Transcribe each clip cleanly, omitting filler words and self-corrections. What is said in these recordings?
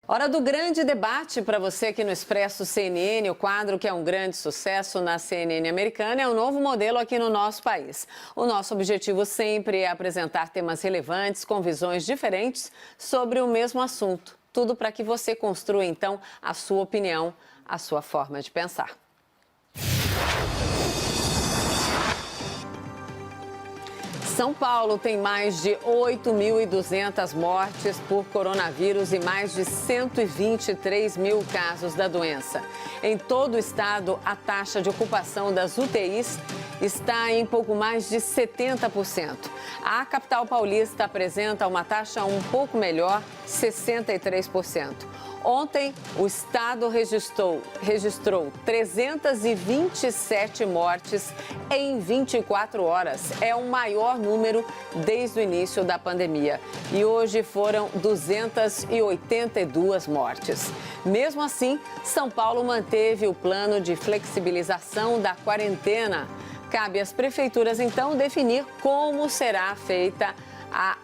Hora do grande debate para você aqui no Expresso CNN. O quadro que é um grande sucesso na CNN americana é um novo modelo aqui no nosso país. O nosso objetivo sempre é apresentar temas relevantes com visões diferentes sobre o mesmo assunto. Tudo para que você construa, então, a sua opinião, a sua forma de pensar. São Paulo tem mais de 8.200 mortes por coronavírus e mais de 123 mil casos da doença. Em todo o estado, a taxa de ocupação das UTIs está em pouco mais de 70%. A capital paulista apresenta uma taxa um pouco melhor, 63%. Ontem, o estado registrou 327 mortes em 24 horas. É o maior número desde o início da pandemia. E hoje foram 282 mortes. Mesmo assim, São Paulo manteve o plano de flexibilização da quarentena. Cabe às prefeituras, então, definir como será feita a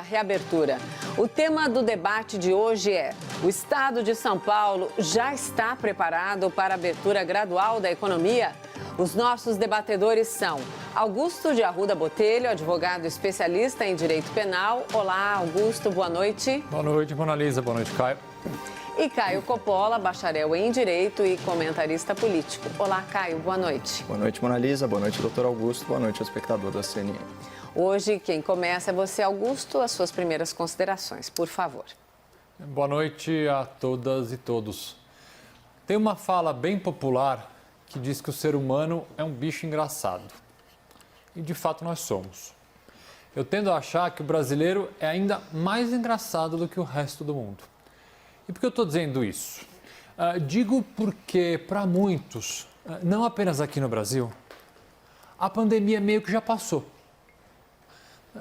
reabertura. O tema do debate de hoje é: o estado de São Paulo já está preparado para a abertura gradual da economia? Os nossos debatedores são Augusto de Arruda Botelho, advogado especialista em direito penal. Olá, Augusto, boa noite. Boa noite, Mona Lisa. Boa noite, Caio. E Caio Coppola, bacharel em Direito e comentarista político. Olá, Caio, boa noite. Boa noite, Mona Lisa. Boa noite, doutor Augusto. Boa noite, ao espectador da CNN. Hoje, quem começa é você, Augusto. As suas primeiras considerações, por favor. Boa noite a todas e todos. Tem uma fala bem popular que diz que o ser humano é um bicho engraçado. E, de fato, nós somos. Eu tendo a achar que o brasileiro é ainda mais engraçado do que o resto do mundo. E por que eu estou dizendo isso? Digo porque, para muitos, não apenas aqui no Brasil, a pandemia meio que já passou.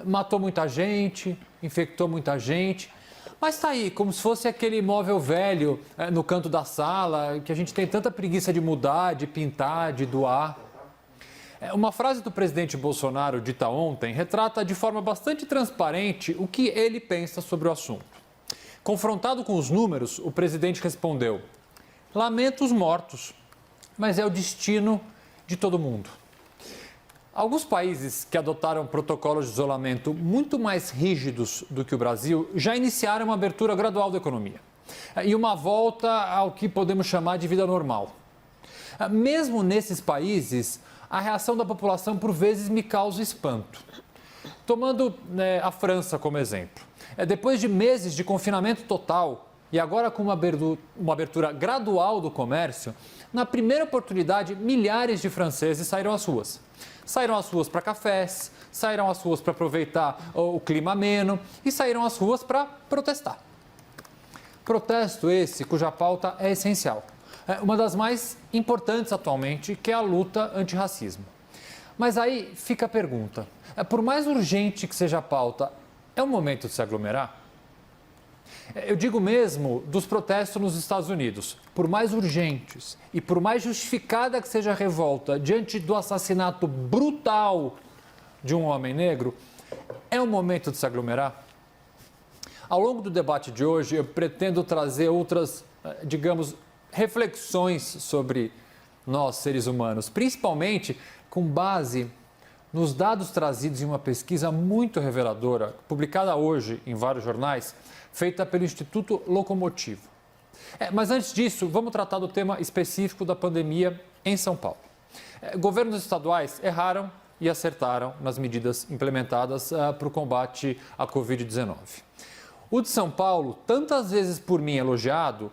Matou muita gente, infectou muita gente, mas está aí, como se fosse aquele móvel velho no canto da sala, que a gente tem tanta preguiça de mudar, de pintar, de doar. Uma frase do presidente Bolsonaro, dita ontem, retrata de forma bastante transparente o que ele pensa sobre o assunto. Confrontado com os números, o presidente respondeu: lamento os mortos, mas é o destino de todo mundo. Alguns países que adotaram protocolos de isolamento muito mais rígidos do que o Brasil já iniciaram uma abertura gradual da economia e uma volta ao que podemos chamar de vida normal. Mesmo nesses países, a reação da população por vezes me causa espanto. Tomando a França como exemplo. Depois de meses de confinamento total e agora com uma abertura gradual do comércio, na primeira oportunidade, milhares de franceses saíram às ruas. Saíram às ruas para cafés, saíram às ruas para aproveitar o clima ameno e saíram às ruas para protestar. Protesto esse cuja pauta é essencial. É uma das mais importantes atualmente, que é a luta antirracismo. Mas aí fica a pergunta, por mais urgente que seja a pauta, é o momento de se aglomerar? Eu digo mesmo dos protestos nos Estados Unidos. Por mais urgentes e por mais justificada que seja a revolta diante do assassinato brutal de um homem negro, é o momento de se aglomerar? Ao longo do debate de hoje, eu pretendo trazer outras, digamos, reflexões sobre nós, seres humanos, principalmente com base nos dados trazidos em uma pesquisa muito reveladora, publicada hoje em vários jornais, feita pelo Instituto Locomotivo. Mas antes disso, vamos tratar do tema específico da pandemia em São Paulo. Governos estaduais erraram e acertaram nas medidas implementadas para o combate à Covid-19. O de São Paulo, tantas vezes por mim elogiado,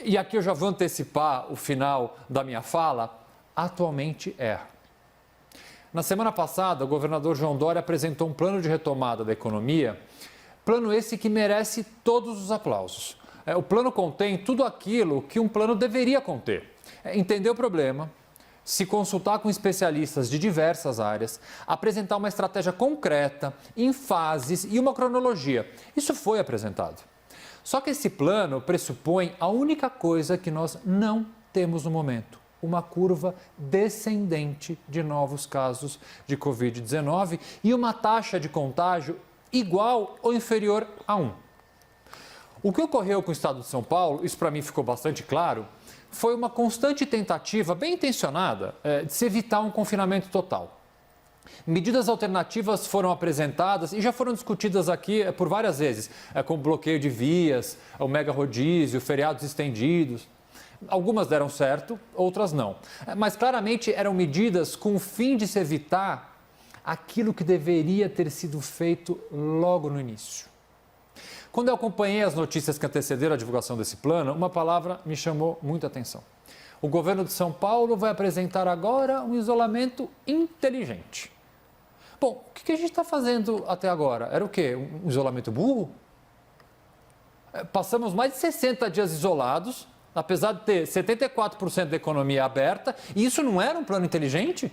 e aqui eu já vou antecipar o final da minha fala, atualmente erra. Na semana passada, o governador João Dória apresentou um plano de retomada da economia, plano esse que merece todos os aplausos. O plano contém tudo aquilo que um plano deveria conter. Entender o problema, se consultar com especialistas de diversas áreas, apresentar uma estratégia concreta, em fases e uma cronologia. Isso foi apresentado. Só que esse plano pressupõe a única coisa que nós não temos no momento: uma curva descendente de novos casos de Covid-19 e uma taxa de contágio igual ou inferior a 1. O que ocorreu com o estado de São Paulo, isso para mim ficou bastante claro, foi uma constante tentativa, bem intencionada, de se evitar um confinamento total. Medidas alternativas foram apresentadas e já foram discutidas aqui por várias vezes, como bloqueio de vias, o mega rodízio, feriados estendidos. Algumas deram certo, outras não. Mas claramente eram medidas com o fim de se evitar aquilo que deveria ter sido feito logo no início. Quando eu acompanhei as notícias que antecederam a divulgação desse plano, uma palavra me chamou muita atenção. O governo de São Paulo vai apresentar agora um isolamento inteligente. Bom, o que a gente está fazendo até agora? Era o quê? Um isolamento burro? Passamos mais de 60 dias isolados, apesar de ter 74% da economia aberta, e isso não era um plano inteligente?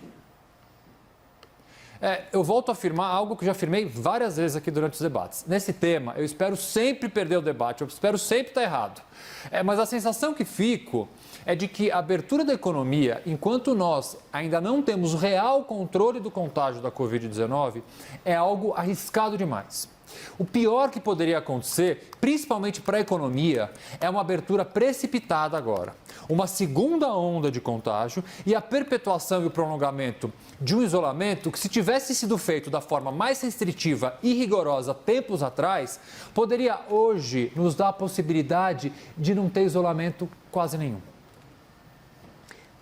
Eu volto a afirmar algo que já afirmei várias vezes aqui durante os debates. Nesse tema, eu espero sempre perder o debate, eu espero sempre estar errado. Mas a sensação que fico é de que a abertura da economia, enquanto nós ainda não temos real controle do contágio da Covid-19, é algo arriscado demais. O pior que poderia acontecer, principalmente para a economia, é uma abertura precipitada agora. Uma segunda onda de contágio e a perpetuação e o prolongamento de um isolamento que, se tivesse sido feito da forma mais restritiva e rigorosa tempos atrás, poderia hoje nos dar a possibilidade de não ter isolamento quase nenhum.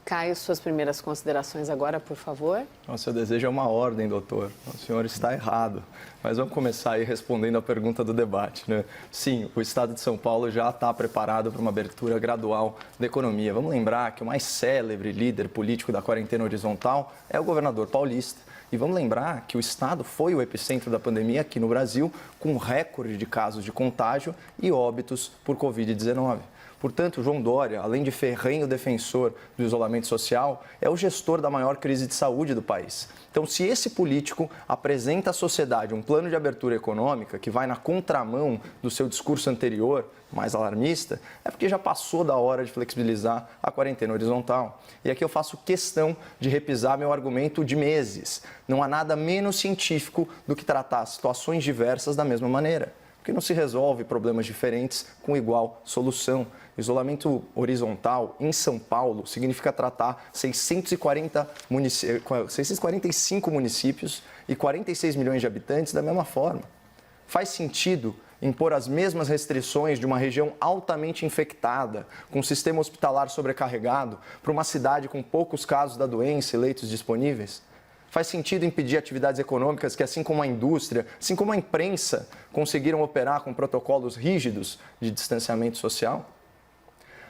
Caio, suas primeiras considerações agora, por favor. O seu desejo é uma ordem, doutor. O senhor está errado. Mas vamos começar aí respondendo a pergunta do debate, né? Sim, o estado de São Paulo já está preparado para uma abertura gradual da economia. Vamos lembrar que o mais célebre líder político da quarentena horizontal é o governador paulista. E vamos lembrar que o estado foi o epicentro da pandemia aqui no Brasil, com um recorde de casos de contágio e óbitos por Covid-19. Portanto, João Dória, além de ferrenho defensor do isolamento social, é o gestor da maior crise de saúde do país. Então, se esse político apresenta à sociedade um plano de abertura econômica que vai na contramão do seu discurso anterior, mais alarmista, é porque já passou da hora de flexibilizar a quarentena horizontal. E aqui eu faço questão de repisar meu argumento de meses. Não há nada menos científico do que tratar situações diversas da mesma maneira. Porque não se resolve problemas diferentes com igual solução. Isolamento horizontal em São Paulo significa tratar 645 municípios e 46 milhões de habitantes da mesma forma. Faz sentido impor as mesmas restrições de uma região altamente infectada, com um sistema hospitalar sobrecarregado, para uma cidade com poucos casos da doença e leitos disponíveis? Faz sentido impedir atividades econômicas que, assim como a indústria, assim como a imprensa, conseguiram operar com protocolos rígidos de distanciamento social?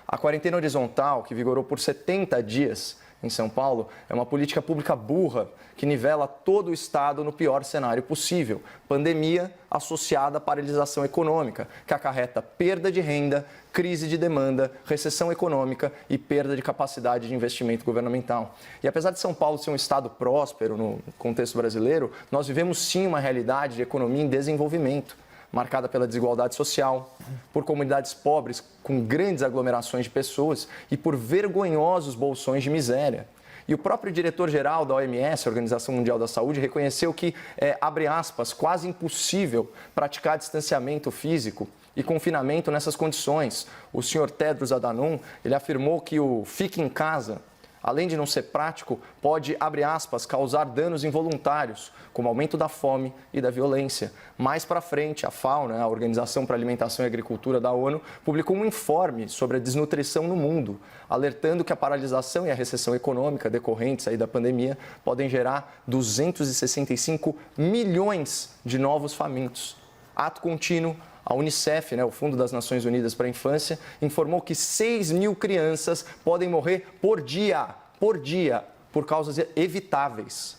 A quarentena horizontal, que vigorou por 70 dias em São Paulo, é uma política pública burra que nivela todo o estado no pior cenário possível. Pandemia associada à paralisação econômica, que acarreta perda de renda, crise de demanda, recessão econômica e perda de capacidade de investimento governamental. E apesar de São Paulo ser um estado próspero no contexto brasileiro, nós vivemos sim uma realidade de economia em desenvolvimento, marcada pela desigualdade social, por comunidades pobres com grandes aglomerações de pessoas e por vergonhosos bolsões de miséria. E o próprio diretor-geral da OMS, a Organização Mundial da Saúde, reconheceu que abre aspas, quase impossível praticar distanciamento físico e confinamento nessas condições. O senhor Tedros Adhanom, ele afirmou que o fique em casa, além de não ser prático, pode, abre aspas, causar danos involuntários, como aumento da fome e da violência. Mais para frente, a FAO, a Organização para a Alimentação e Agricultura da ONU, publicou um informe sobre a desnutrição no mundo, alertando que a paralisação e a recessão econômica decorrentes aí da pandemia podem gerar 265 milhões de novos famintos. Ato contínuo. A Unicef, o Fundo das Nações Unidas para a Infância, informou que 6 mil crianças podem morrer por dia, por causas evitáveis.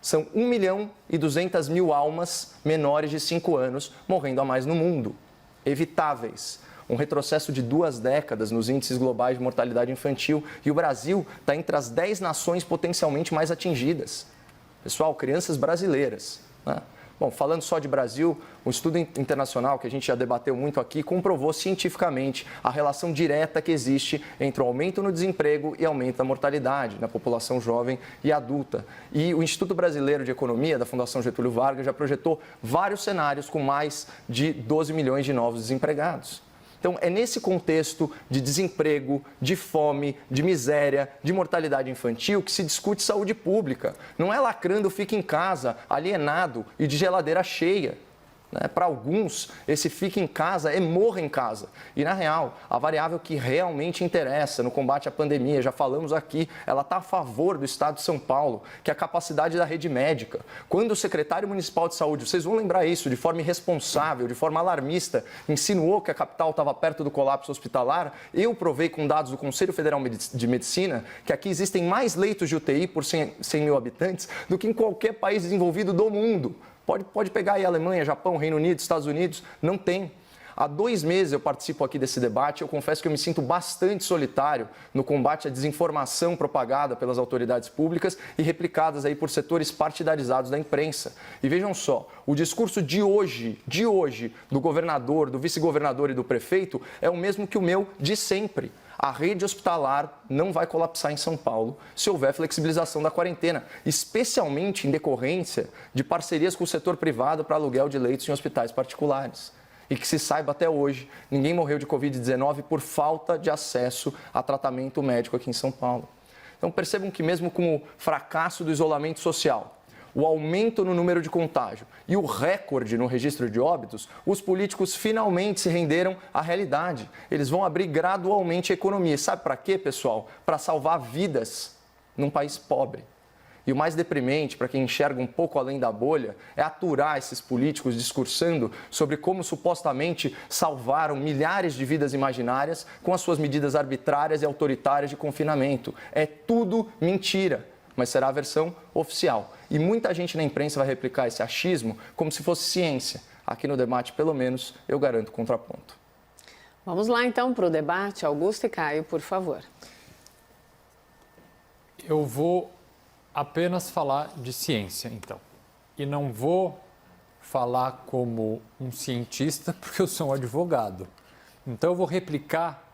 São 1.200.000 almas menores de 5 anos morrendo a mais no mundo. Evitáveis. Um retrocesso de 2 décadas nos índices globais de mortalidade infantil. E o Brasil está entre as 10 nações potencialmente mais atingidas. Pessoal, crianças brasileiras, Bom, falando só de Brasil, um estudo internacional que a gente já debateu muito aqui comprovou cientificamente a relação direta que existe entre o aumento no desemprego e aumento da mortalidade na população jovem e adulta. E o Instituto Brasileiro de Economia, da Fundação Getúlio Vargas, já projetou vários cenários com mais de 12 milhões de novos desempregados. Então, é nesse contexto de desemprego, de fome, de miséria, de mortalidade infantil que se discute saúde pública. Não é lacrando fica em casa, alienado e de geladeira cheia. Para alguns, esse fica em casa é morra em casa. E, na real, a variável que realmente interessa no combate à pandemia, já falamos aqui, ela está a favor do Estado de São Paulo, que é a capacidade da rede médica. Quando o secretário municipal de saúde, vocês vão lembrar isso, de forma irresponsável, de forma alarmista, insinuou que a capital estava perto do colapso hospitalar, eu provei com dados do Conselho Federal de Medicina que aqui existem mais leitos de UTI por 100 mil habitantes do que em qualquer país desenvolvido do mundo. Pode pegar aí Alemanha, Japão, Reino Unido, Estados Unidos, não tem. Há 2 meses eu participo aqui desse debate, eu confesso que eu me sinto bastante solitário no combate à desinformação propagada pelas autoridades públicas e replicadas aí por setores partidarizados da imprensa. E vejam só, o discurso de hoje, do governador, do vice-governador e do prefeito é o mesmo que o meu de sempre. A rede hospitalar não vai colapsar em São Paulo se houver flexibilização da quarentena, especialmente em decorrência de parcerias com o setor privado para aluguel de leitos em hospitais particulares. E que se saiba até hoje, ninguém morreu de Covid-19 por falta de acesso a tratamento médico aqui em São Paulo. Então percebam que mesmo com o fracasso do isolamento social, o aumento no número de contágio e o recorde no registro de óbitos, os políticos finalmente se renderam à realidade. Eles vão abrir gradualmente a economia. Sabe para quê, pessoal? Para salvar vidas num país pobre. E o mais deprimente, para quem enxerga um pouco além da bolha, é aturar esses políticos discursando sobre como supostamente salvaram milhares de vidas imaginárias com as suas medidas arbitrárias e autoritárias de confinamento. É tudo mentira, mas será a versão oficial. E muita gente na imprensa vai replicar esse achismo como se fosse ciência. Aqui no debate, pelo menos, eu garanto contraponto. Vamos lá, então, para o debate. Augusto e Caio, por favor. Eu vou apenas falar de ciência, então. E não vou falar como um cientista, porque eu sou um advogado. Então, eu vou replicar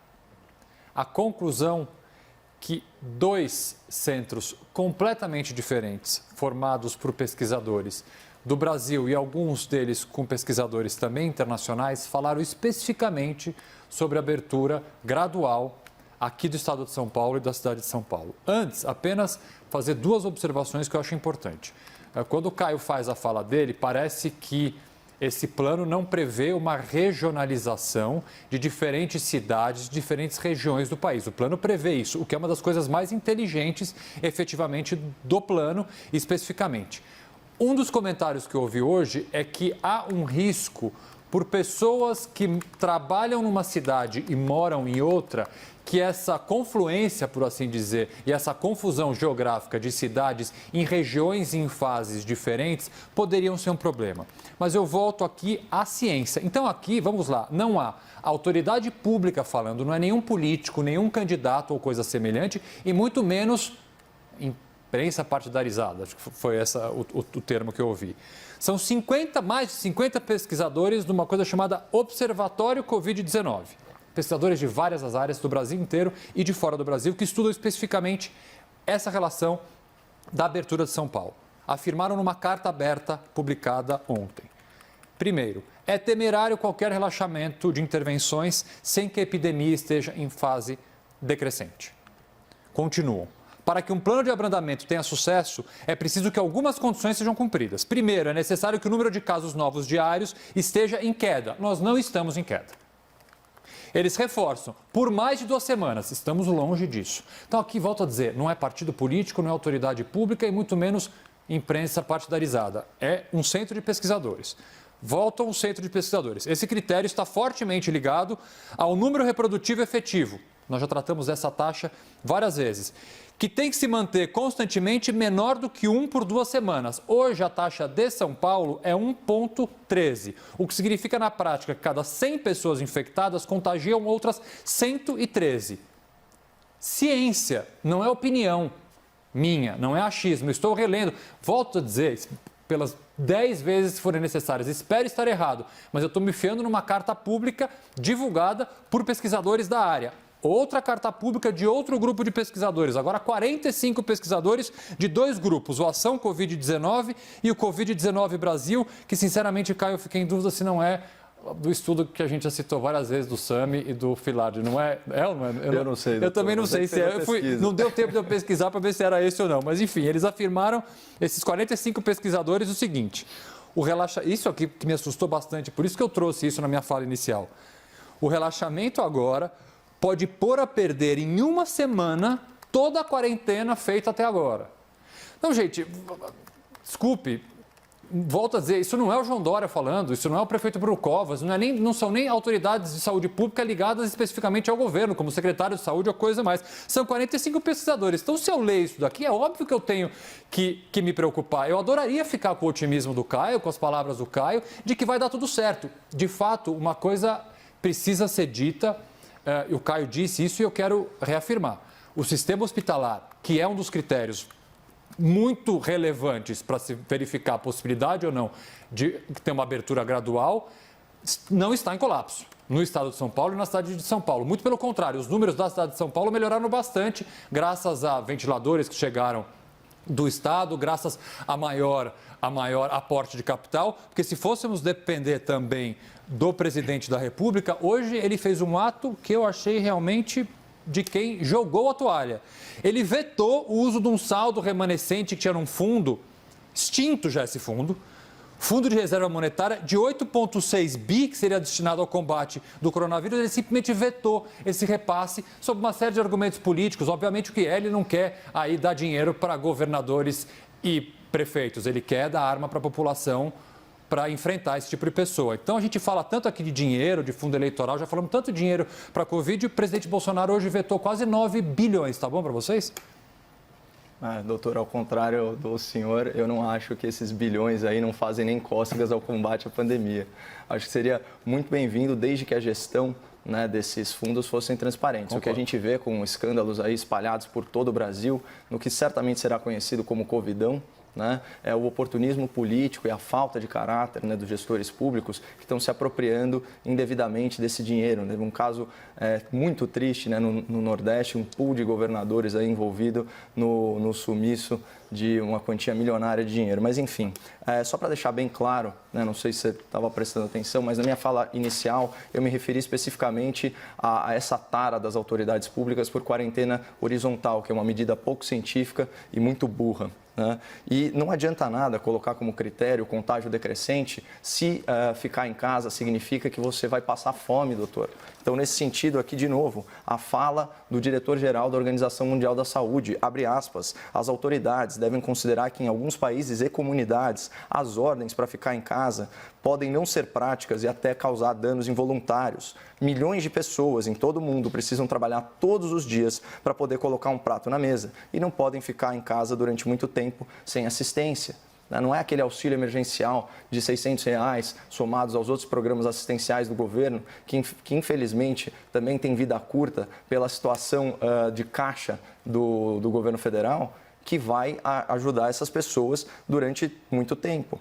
a conclusão que 2 centros completamente diferentes, formados por pesquisadores do Brasil e alguns deles com pesquisadores também internacionais, falaram especificamente sobre a abertura gradual aqui do estado de São Paulo e da cidade de São Paulo. Antes, apenas fazer 2 observações que eu acho importante. Quando o Caio faz a fala dele, parece que esse plano não prevê uma regionalização de diferentes cidades, diferentes regiões do país. O plano prevê isso, o que é uma das coisas mais inteligentes, efetivamente, do plano, especificamente. Um dos comentários que eu ouvi hoje é que há um risco por pessoas que trabalham numa cidade e moram em outra, que essa confluência, por assim dizer, e essa confusão geográfica de cidades em regiões e em fases diferentes poderiam ser um problema. Mas eu volto aqui à ciência. Então aqui, vamos lá, não há autoridade pública falando, não é nenhum político, nenhum candidato ou coisa semelhante, e muito menos imprensa partidarizada, acho que foi esse o termo que eu ouvi. São mais de 50 pesquisadores de uma coisa chamada Observatório Covid-19. Pesquisadores de várias as áreas do Brasil inteiro e de fora do Brasil que estudam especificamente essa relação da abertura de São Paulo. Afirmaram numa carta aberta publicada ontem. Primeiro, é temerário qualquer relaxamento de intervenções sem que a epidemia esteja em fase decrescente. Continuam. Para que um plano de abrandamento tenha sucesso, é preciso que algumas condições sejam cumpridas. Primeiro, é necessário que o número de casos novos diários esteja em queda. Nós não estamos em queda. Eles reforçam, por mais de 2 semanas, estamos longe disso. Então aqui, volto a dizer, não é partido político, não é autoridade pública e muito menos imprensa partidarizada. É um centro de pesquisadores. Volta ao centro de pesquisadores. Esse critério está fortemente ligado ao número reprodutivo efetivo. Nós já tratamos dessa taxa várias vezes, que tem que se manter constantemente menor do que 1 por 2 semanas. Hoje, a taxa de São Paulo é 1,13, o que significa, na prática, que cada 100 pessoas infectadas contagiam outras 113. Ciência, não é opinião minha, não é achismo. Estou relendo, volto a dizer, pelas 10 vezes se forem necessárias. Espero estar errado, mas eu estou me fiando numa carta pública divulgada por pesquisadores da área. Outra carta pública de outro grupo de pesquisadores, agora 45 pesquisadores de 2 grupos, o Ação Covid-19 e o Covid-19 Brasil, que sinceramente, Caio, eu fiquei em dúvida se não é do estudo que a gente já citou várias vezes do Sami e do Filardi, não é? Ou não é? Eu não sei. Eu também não sei se é. Não deu tempo de eu pesquisar para ver se era esse ou não. Mas, enfim, eles afirmaram, esses 45 pesquisadores, o seguinte. Isso aqui que me assustou bastante, por isso que eu trouxe isso na minha fala inicial. O relaxamento agora pode pôr a perder em uma semana toda a quarentena feita até agora. Então, gente, desculpe, volto a dizer, isso não é o João Dória falando, isso não é o prefeito Bruno Covas, não são nem autoridades de saúde pública ligadas especificamente ao governo, como secretário de saúde ou coisa mais. São 45 pesquisadores. Então, se eu leio isso daqui, é óbvio que eu tenho que me preocupar. Eu adoraria ficar com o otimismo do Caio, com as palavras do Caio, de que vai dar tudo certo. De fato, uma coisa precisa ser dita, e o Caio disse isso e eu quero reafirmar. O sistema hospitalar, que é um dos critérios muito relevantes para se verificar a possibilidade ou não de ter uma abertura gradual, não está em colapso no estado de São Paulo e na cidade de São Paulo. Muito pelo contrário, os números da cidade de São Paulo melhoraram bastante, graças a ventiladores que chegaram do estado, graças a maior aporte de capital, porque se fôssemos depender também do presidente da República, hoje ele fez um ato que eu achei realmente de quem jogou a toalha. Ele vetou o uso de um saldo remanescente que tinha num fundo, extinto já esse fundo de reserva monetária de 8,6 bi, que seria destinado ao combate do coronavírus. Ele simplesmente vetou esse repasse sob uma série de argumentos políticos. Obviamente o que ele não quer aí dar dinheiro para governadores e prefeitos, ele quer dar arma para a população para enfrentar esse tipo de pessoa. Então, a gente fala tanto aqui de dinheiro, de fundo eleitoral, já falamos tanto de dinheiro para a Covid, e o presidente Bolsonaro hoje vetou quase 9 bilhões. Tá bom para vocês? Doutor, ao contrário do senhor, eu não acho que esses bilhões aí não fazem nem cócegas ao combate à pandemia. Acho que seria muito bem-vindo desde que a gestão desses fundos fossem transparentes. Concordo. O que a gente vê com escândalos aí espalhados por todo o Brasil, no que certamente será conhecido como Covidão, é o oportunismo político e a falta de caráter dos gestores públicos que estão se apropriando indevidamente desse dinheiro. Um caso muito triste no Nordeste, um pool de governadores aí envolvido no sumiço de uma quantia milionária de dinheiro. Mas, enfim, só para deixar bem claro, não sei se você estava prestando atenção, mas na minha fala inicial eu me referi especificamente a essa tara das autoridades públicas por quarentena horizontal, que é uma medida pouco científica e muito burra. E não adianta nada colocar como critério o contágio decrescente se ficar em casa significa que você vai passar fome, doutor. Então, nesse sentido aqui, de novo, a fala do diretor-geral da Organização Mundial da Saúde, abre aspas, as autoridades devem considerar que em alguns países e comunidades as ordens para ficar em casa podem não ser práticas e até causar danos involuntários. Milhões de pessoas em todo o mundo precisam trabalhar todos os dias para poder colocar um prato na mesa e não podem ficar em casa durante muito tempo sem assistência. Não é aquele auxílio emergencial de R$600 somados aos outros programas assistenciais do governo, que infelizmente também tem vida curta pela situação de caixa do governo federal, que vai ajudar essas pessoas durante muito tempo.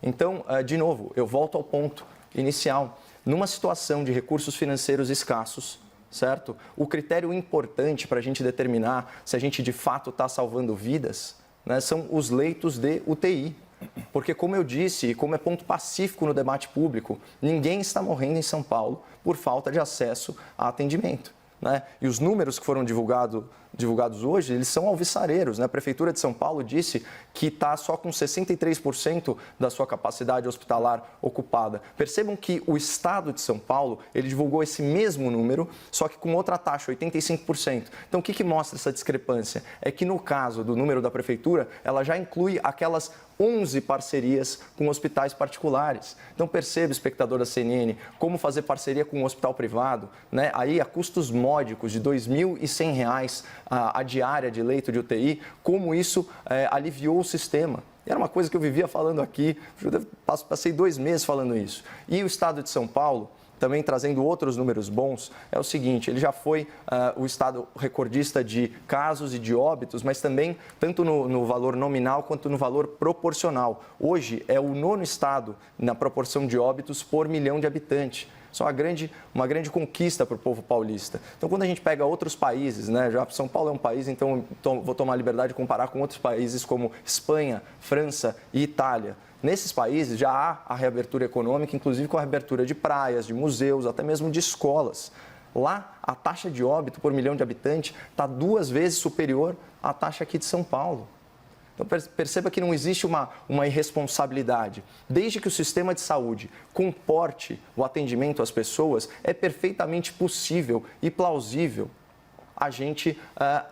Então, de novo, eu volto ao ponto inicial. Numa situação de recursos financeiros escassos, certo? O critério importante para a gente determinar se a gente de fato está salvando vidas, são os leitos de UTI. Porque, como eu disse, e como é ponto pacífico no debate público, ninguém está morrendo em São Paulo por falta de acesso a atendimento. E os números que foram divulgados hoje, eles são alvissareiros. A Prefeitura de São Paulo disse que está só com 63% da sua capacidade hospitalar ocupada. Percebam que o Estado de São Paulo, ele divulgou esse mesmo número, só que com outra taxa, 85%. Então, o que mostra essa discrepância? É que no caso do número da Prefeitura, ela já inclui aquelas 11 parcerias com hospitais particulares. Então, perceba, espectador da CNN, como fazer parceria com um hospital privado, aí a custos módicos de R$ 2.100 a diária de leito de UTI, como isso aliviou o sistema. E era uma coisa que eu vivia falando aqui, passei 2 meses falando isso. E o Estado de São Paulo, também trazendo outros números bons, é o seguinte, ele já foi o estado recordista de casos e de óbitos, mas também tanto no valor nominal quanto no valor proporcional. Hoje é o 9º estado na proporção de óbitos por milhão de habitantes. Isso é uma grande conquista para o povo paulista. Então, quando a gente pega outros países, já São Paulo é um país, então vou tomar a liberdade de comparar com outros países como Espanha, França e Itália. Nesses países já há a reabertura econômica, inclusive com a reabertura de praias, de museus, até mesmo de escolas. Lá, a taxa de óbito por milhão de habitantes está 2 vezes superior à taxa aqui de São Paulo. Então, perceba que não existe uma irresponsabilidade. Desde que o sistema de saúde comporte o atendimento às pessoas, é perfeitamente possível e plausível a gente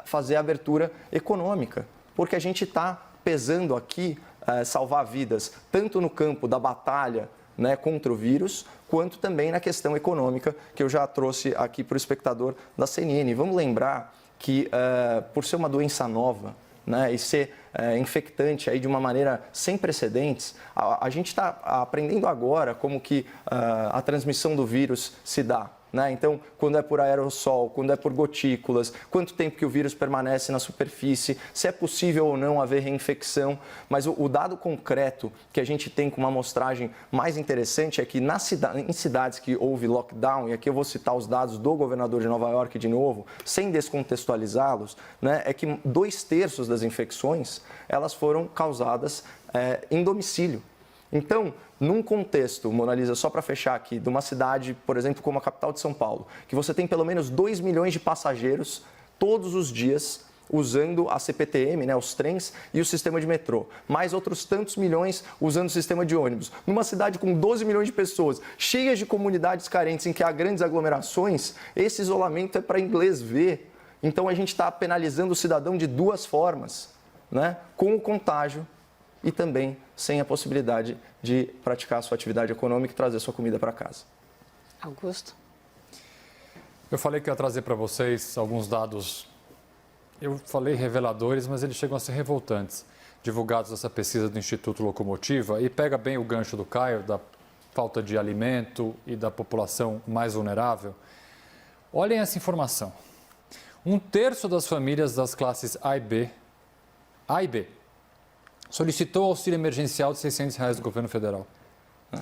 fazer a abertura econômica. Porque a gente está pesando aqui salvar vidas, tanto no campo da batalha, né, contra o vírus, quanto também na questão econômica, que eu já trouxe aqui para o espectador da CNN. Vamos lembrar que, por ser uma doença nova, né, e ser infectante aí de uma maneira sem precedentes, a gente está aprendendo agora como que a transmissão do vírus se dá. Né? Então, quando é por aerossol, quando é por gotículas, quanto tempo que o vírus permanece na superfície, se é possível ou não haver reinfecção. Mas o dado concreto que a gente tem com uma amostragem mais interessante é que em cidades que houve lockdown, e aqui eu vou citar os dados do governador de Nova York de novo, sem descontextualizá-los, né, é que 2/3 das infecções elas foram causadas em domicílio. Então, num contexto, Mona Lisa, só para fechar aqui, de uma cidade, por exemplo, como a capital de São Paulo, que você tem pelo menos 2 milhões de passageiros todos os dias usando a CPTM, né, os trens e o sistema de metrô, mais outros tantos milhões usando o sistema de ônibus. Numa cidade com 12 milhões de pessoas, cheias de comunidades carentes em que há grandes aglomerações, esse isolamento é para inglês ver. Então, a gente está penalizando o cidadão de 2 formas, né, com o contágio e também sem a possibilidade de praticar a sua atividade econômica e trazer sua comida para casa. Augusto? Eu falei que ia trazer para vocês alguns dados, eu falei reveladores, mas eles chegam a ser revoltantes, divulgados nessa pesquisa do Instituto Locomotiva, e pega bem o gancho do Caio, da falta de alimento e da população mais vulnerável. Olhem essa informação. 1/3 das famílias das classes A e B, solicitou auxílio emergencial de R$600 do governo federal.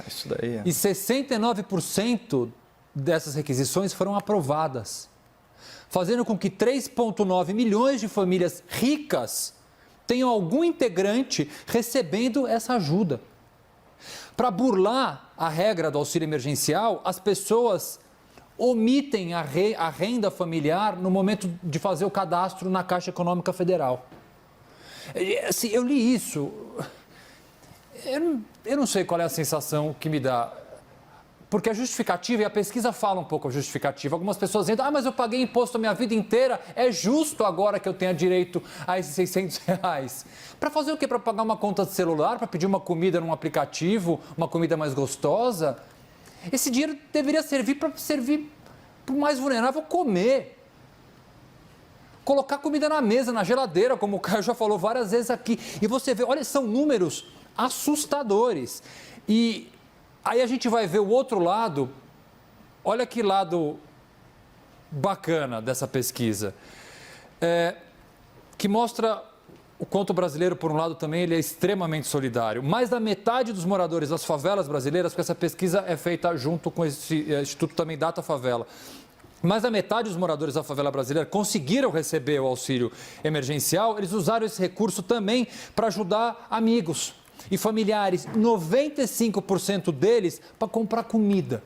Isso daí E 69% dessas requisições foram aprovadas, fazendo com que 3,9 milhões de famílias ricas tenham algum integrante recebendo essa ajuda. Para burlar a regra do auxílio emergencial, as pessoas omitem a renda familiar no momento de fazer o cadastro na Caixa Econômica Federal. Assim, eu li isso, eu não sei qual é a sensação que me dá, porque a justificativa, e a pesquisa fala um pouco a justificativa, algumas pessoas dizem, mas eu paguei imposto a minha vida inteira, é justo agora que eu tenha direito a esses R$600. Para fazer o quê? Para pagar uma conta de celular, para pedir uma comida num aplicativo, uma comida mais gostosa? Esse dinheiro deveria servir para o mais vulnerável comer. Colocar comida na mesa, na geladeira, como o Caio já falou várias vezes aqui. E você vê, olha, são números assustadores. E aí a gente vai ver o outro lado. Olha que lado bacana dessa pesquisa. Que mostra o quanto o brasileiro, por um lado, também ele é extremamente solidário. Mais da metade dos moradores das favelas brasileiras, porque essa pesquisa é feita junto com esse Instituto também Data Favela. Mais da metade dos moradores da favela brasileira conseguiram receber o auxílio emergencial. Eles usaram esse recurso também para ajudar amigos e familiares. 95% deles para comprar comida.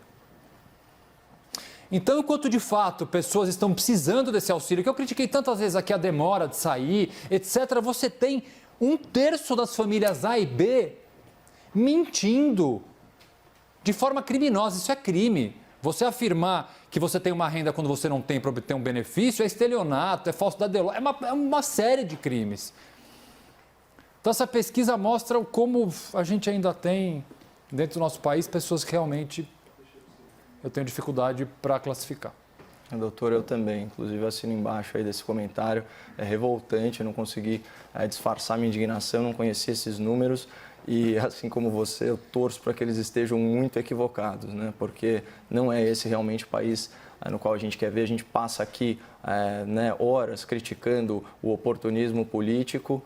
Então, enquanto de fato pessoas estão precisando desse auxílio, que eu critiquei tantas vezes aqui a demora de sair, etc., você tem 1/3 das famílias A e B mentindo de forma criminosa. Isso é crime. Você afirmar que você tem uma renda quando você não tem para obter um benefício é estelionato, é falsidade de lei, é uma série de crimes. Então, essa pesquisa mostra como a gente ainda tem, dentro do nosso país, pessoas que realmente eu tenho dificuldade para classificar. Doutor, eu também. Inclusive, assino embaixo aí desse comentário. É revoltante, eu não consegui disfarçar minha indignação, não conhecia esses números. E, assim como você, eu torço para que eles estejam muito equivocados, né? Porque não é esse realmente o país no qual a gente quer ver. A gente passa aqui horas criticando o oportunismo político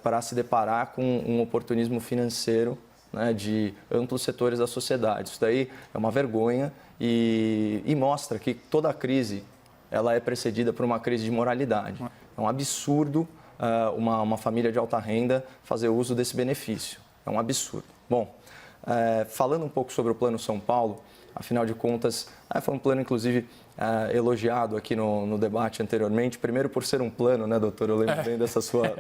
para se deparar com um oportunismo financeiro, né, de amplos setores da sociedade. Isso daí é uma vergonha e mostra que toda a crise ela é precedida por uma crise de moralidade. É um absurdo uma família de alta renda fazer uso desse benefício. É um absurdo. Bom, falando um pouco sobre o Plano São Paulo, afinal de contas, foi um plano, inclusive, elogiado aqui no debate anteriormente. Primeiro por ser um plano, né, doutor? Eu lembro bem dessa sua...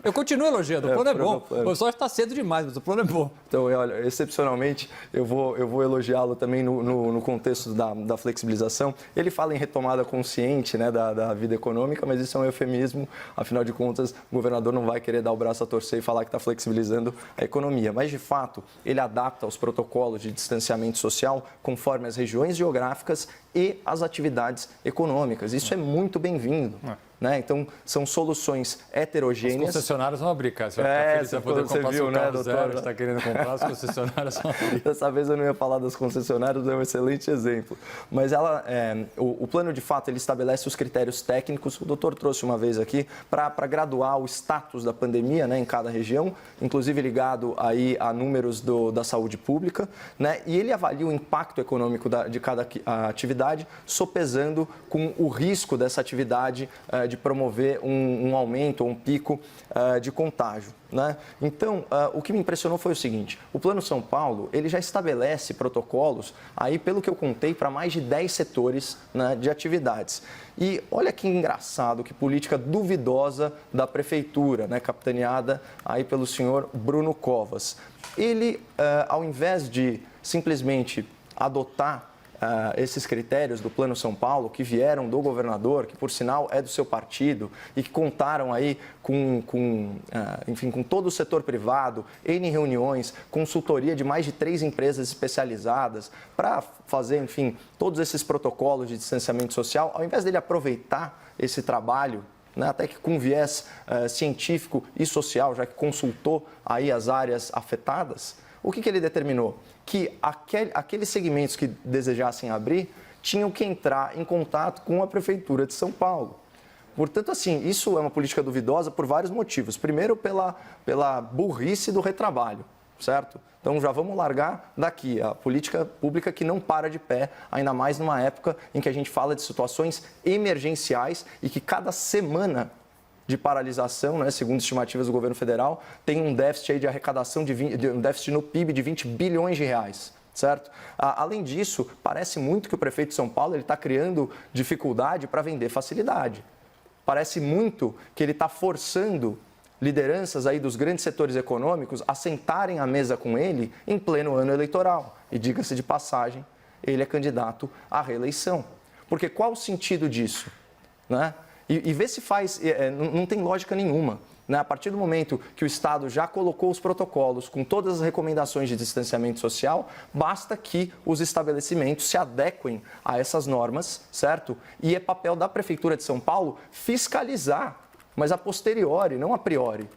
Eu continuo elogiando, o plano é bom. O só está cedo demais, mas o plano é bom. Então, olha, excepcionalmente, eu vou elogiá-lo também no contexto da flexibilização. Ele fala em retomada consciente, né, da vida econômica, mas isso é um eufemismo. Afinal de contas, o governador não vai querer dar o braço a torcer e falar que está flexibilizando a economia. Mas, de fato, ele adapta os protocolos de distanciamento social conforme as regiões geográficas e as atividades econômicas. Isso é muito bem-vindo. Né? Então, são soluções heterogêneas. Os concessionários vão abrir, cara. Você vai ficar feliz, vai poder comprar seu carro zero, que está querendo comprar, os concessionários vão abrir. Dessa vez eu não ia falar das concessionárias, é um excelente exemplo. Mas o plano, de fato, ele estabelece os critérios técnicos, o doutor trouxe uma vez aqui, para graduar o status da pandemia, né, em cada região, inclusive ligado aí a números da saúde pública, né, e ele avalia o impacto econômico de cada atividade, sopesando com o risco dessa atividade de promover um aumento ou um pico de contágio. Né? Então, o que me impressionou foi o seguinte: o Plano São Paulo ele já estabelece protocolos, aí, pelo que eu contei, para mais de 10 setores, né, de atividades. E olha que engraçado, que política duvidosa da Prefeitura, né, capitaneada aí pelo senhor Bruno Covas. Ele, ao invés de simplesmente adotar esses critérios do Plano São Paulo, que vieram do governador, que por sinal é do seu partido, e que contaram aí com todo o setor privado, N reuniões, consultoria de mais de 3 empresas especializadas para fazer, enfim, todos esses protocolos de distanciamento social. Ao invés dele aproveitar esse trabalho, né, até que com viés científico e social, já que consultou aí as áreas afetadas, o que ele determinou? Que aqueles segmentos que desejassem abrir tinham que entrar em contato com a Prefeitura de São Paulo. Portanto, assim, isso é uma política duvidosa por vários motivos. Primeiro, pela burrice do retrabalho, certo? Então, já vamos largar daqui a política pública que não para de pé, ainda mais numa época em que a gente fala de situações emergenciais e que cada semana de paralisação, né, segundo estimativas do governo federal, tem um déficit aí de arrecadação, um déficit no PIB de 20 bilhões de reais, certo? Além disso, parece muito que o prefeito de São Paulo está criando dificuldade para vender facilidade. Parece muito que ele está forçando lideranças aí dos grandes setores econômicos a sentarem à mesa com ele em pleno ano eleitoral. E diga-se de passagem, ele é candidato à reeleição. Porque qual o sentido disso, né? E ver se faz, não tem lógica nenhuma. Né? A partir do momento que o Estado já colocou os protocolos com todas as recomendações de distanciamento social, basta que os estabelecimentos se adequem a essas normas, certo? E é papel da Prefeitura de São Paulo fiscalizar, mas a posteriori, não a priori.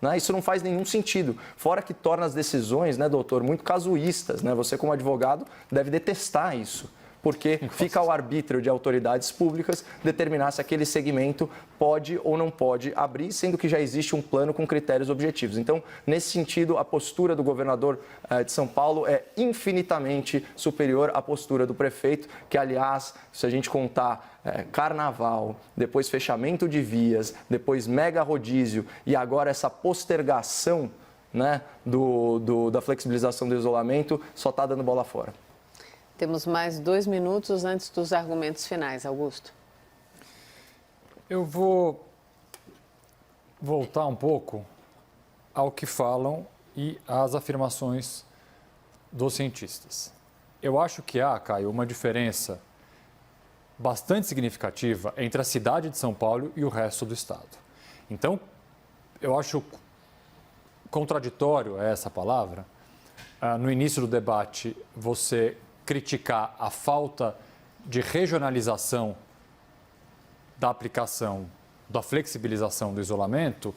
Né? Isso não faz nenhum sentido. Fora que torna as decisões, né, doutor, muito casuístas. Né? Você, como advogado, deve detestar isso. Porque fica ao arbítrio de autoridades públicas determinar se aquele segmento pode ou não pode abrir, sendo que já existe um plano com critérios objetivos. Então, nesse sentido, a postura do governador de São Paulo é infinitamente superior à postura do prefeito, que, aliás, se a gente contar carnaval, depois fechamento de vias, depois mega rodízio e agora essa postergação, né, da flexibilização do isolamento, só está dando bola fora. Temos mais 2 minutos antes dos argumentos finais, Augusto. Eu vou voltar um pouco ao que falam e às afirmações dos cientistas. Eu acho que há, Caio, uma diferença bastante significativa entre a cidade de São Paulo e o resto do estado. Então, eu acho contraditório essa palavra. No início do debate, você criticar a falta de regionalização da aplicação, da flexibilização do isolamento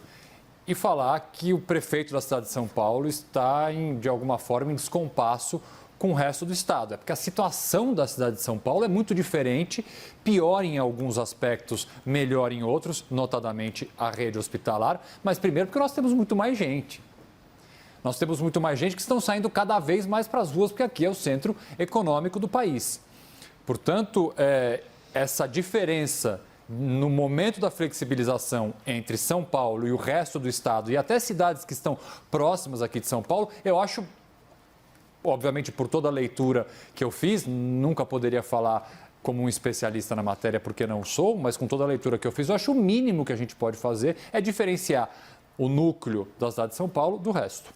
e falar que o prefeito da cidade de São Paulo está, de alguma forma, em descompasso com o resto do estado. É porque a situação da cidade de São Paulo é muito diferente, pior em alguns aspectos, melhor em outros, notadamente a rede hospitalar, mas primeiro porque nós temos muito mais gente. Nós temos muito mais gente que estão saindo cada vez mais para as ruas, porque aqui é o centro econômico do país. Portanto, essa diferença no momento da flexibilização entre São Paulo e o resto do estado, e até cidades que estão próximas aqui de São Paulo, eu acho, obviamente por toda a leitura que eu fiz, nunca poderia falar como um especialista na matéria, porque não sou, mas com toda a leitura que eu fiz, eu acho o mínimo que a gente pode fazer é diferenciar o núcleo da cidade de São Paulo do resto.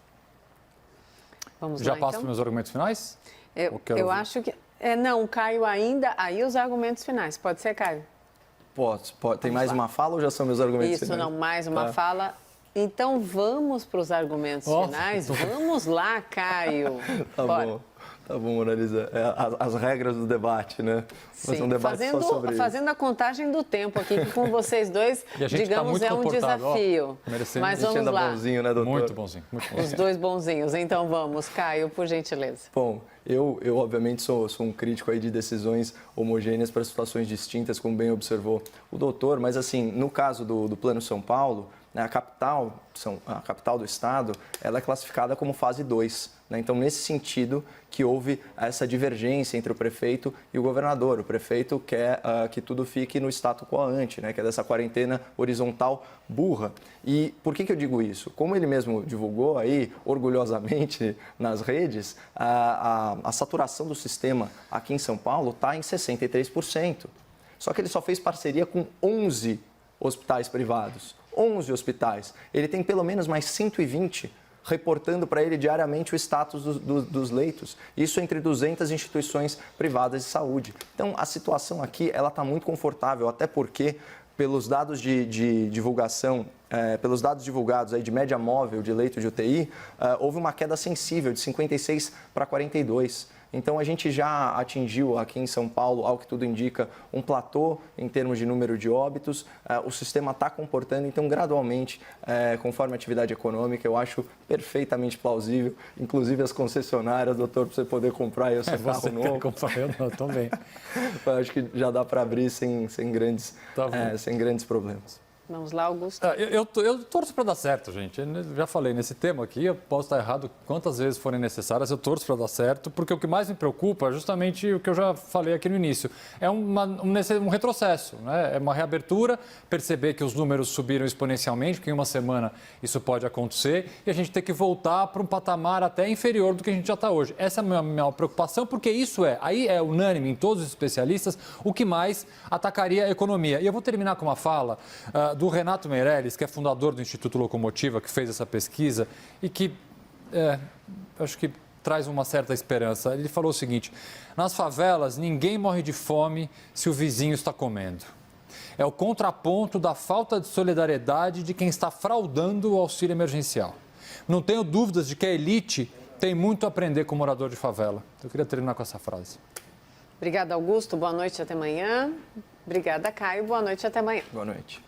Vamos Já lá, passo então? para os meus argumentos finais? Eu acho que... não, Caio ainda... Aí os argumentos finais. Pode ser, Caio? Pode. Tem mais lá. uma fala ou já são meus argumentos Isso, finais? não, mais uma fala. Então vamos para os argumentos finais. Vamos lá, Caio. Bora. Tá bom, Moraliza. As regras do debate, né? Sim, Um debate só sobre isso. fazendo a contagem do tempo aqui, que com vocês dois, digamos, é um desafio. Mas Mas vamos lá. Bonzinho, né, doutor? Muito bonzinho. Os dois bonzinhos. Então vamos, Caio, por gentileza. Bom, eu obviamente sou um crítico aí de decisões homogêneas para situações distintas, como bem observou o doutor, mas assim, no caso do Plano São Paulo, né, a capital do estado, ela é classificada como fase 2. Né? Então, nesse sentido que houve essa divergência entre o prefeito e o governador. O prefeito quer que tudo fique no status quo ante, né? Que é dessa quarentena horizontal burra. E por que eu digo isso? Como ele mesmo divulgou aí, orgulhosamente, nas redes, a saturação do sistema aqui em São Paulo está em 63%. Só que ele só fez parceria com 11 hospitais privados. 11 hospitais. Ele tem pelo menos mais 120 reportando para ele diariamente o status dos leitos. Isso entre 200 instituições privadas de saúde. Então, a situação aqui ela está muito confortável, até porque, pelos dados de divulgação, pelos dados divulgados aí de média móvel de leito de UTI, houve uma queda sensível de 56 para 42. Então, a gente já atingiu aqui em São Paulo, ao que tudo indica, um platô em termos de número de óbitos. O sistema está comportando, então, gradualmente, conforme a atividade econômica, eu acho perfeitamente plausível. Inclusive, as concessionárias, doutor, para você poder comprar aí o seu carro novo. Quer comprar? Eu não, também. Eu acho que já dá para abrir sem grandes problemas. Vamos lá, Augusto. Eu torço para dar certo, gente. Eu já falei nesse tema aqui, eu posso estar errado quantas vezes forem necessárias, eu torço para dar certo, porque o que mais me preocupa é justamente o que eu já falei aqui no início. É um retrocesso, né? É uma reabertura, perceber que os números subiram exponencialmente, que em uma semana isso pode acontecer, e a gente ter que voltar para um patamar até inferior do que a gente já está hoje. Essa é a minha preocupação, porque aí é unânime em todos os especialistas, o que mais atacaria a economia. E eu vou terminar com uma fala do Renato Meirelles, que é fundador do Instituto Locomotiva, que fez essa pesquisa e que acho que traz uma certa esperança. Ele falou o seguinte: nas favelas ninguém morre de fome se o vizinho está comendo. É o contraponto da falta de solidariedade de quem está fraudando o auxílio emergencial. Não tenho dúvidas de que a elite tem muito a aprender com o morador de favela. Eu queria terminar com essa frase. Obrigada, Augusto. Boa noite, até amanhã. Obrigada, Caio. Boa noite, até amanhã. Boa noite.